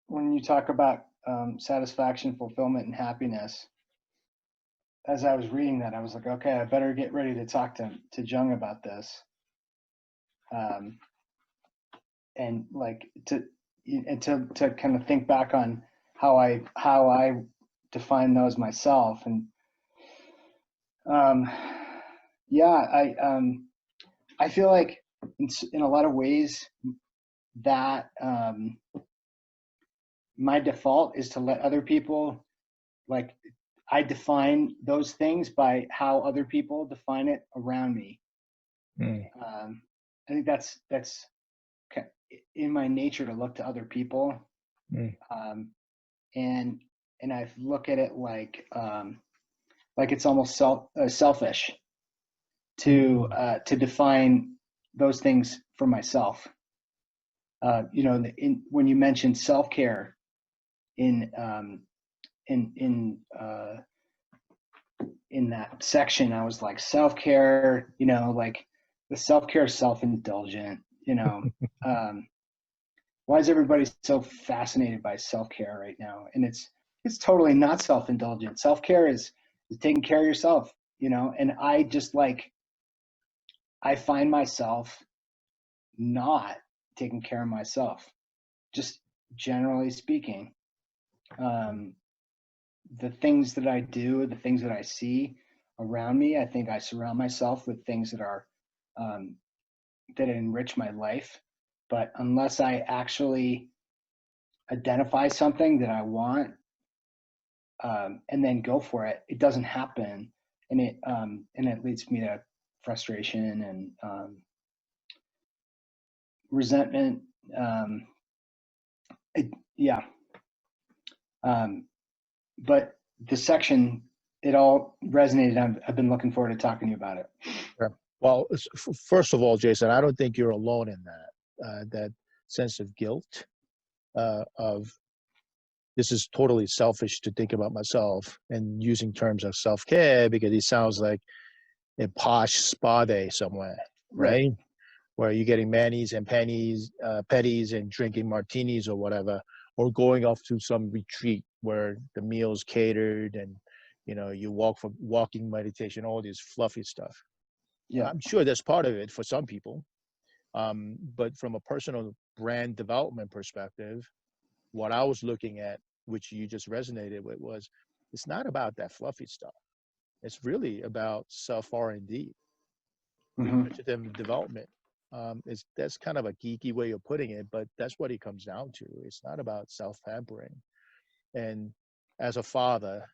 when you talk about satisfaction, fulfillment, and happiness, as I was reading that, I was like, okay, I better get ready to talk to Jung about this, and like to kind of think back on how I define those myself, and yeah, I feel like in a lot of ways that my default is to let other people, like, I define those things by how other people define it around me. I think that's in my nature to look to other people, and I look at it like it's almost selfish to define those things for myself. When you mentioned self-care in that section, I was like, self-care, like the self-care is self-indulgent, why is everybody so fascinated by self-care right now? And it's totally not self-indulgent. Self-care is taking care of yourself, and I find myself not taking care of myself, just generally speaking. The things that I do, the things that I see around me, I think I surround myself with things that are that enrich my life. But unless I actually identify something that I want and then go for it, it doesn't happen, and it leads me to frustration and resentment. But the section, it all resonated. I've been looking forward to talking to you about it. Sure. Well, first of all, Jason, I don't think you're alone in that sense of guilt of this is totally selfish to think about myself, and using terms of self-care because it sounds like a posh spa day somewhere, right? Where you're getting manis and pennies, petties and drinking martinis or whatever, or going off to some retreat where the meal's catered and, you walking meditation, all this fluffy stuff. Yeah. I'm sure that's part of it for some people. But from a personal brand development perspective, what I was looking at, which you just resonated with, was it's not about that fluffy stuff. It's really about self-R&D, research and development. That's kind of a geeky way of putting it, but that's what it comes down to. It's not about self-pampering. And as a father,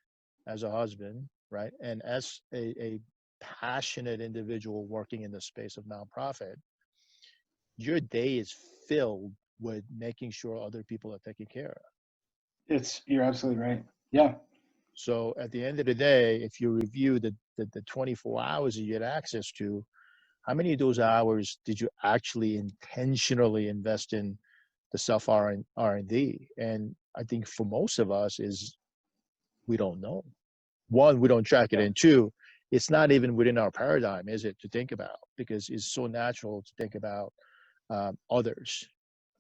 as a husband, right, and as a passionate individual working in the space of nonprofit, your day is filled with making sure other people are taken care of. You're absolutely right. Yeah. So at the end of the day, if you review the 24 hours that you had access to, how many of those hours did you actually intentionally invest in the self-R&D? And I think for most of us is we don't know. One, we don't track it, and two, it's not even within our paradigm, is it, to think about, because it's so natural to think about others,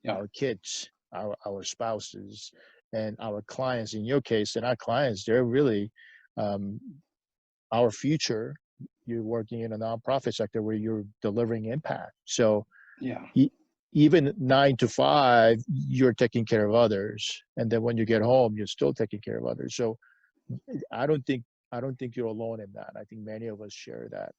our kids, our spouses, and our clients. In your case, and our clients, they're really our future. You're working in a nonprofit sector where you're delivering impact. So even 9 to 5, you're taking care of others, and then when you get home, you're still taking care of others. So I don't think you're alone in that. I think many of us share that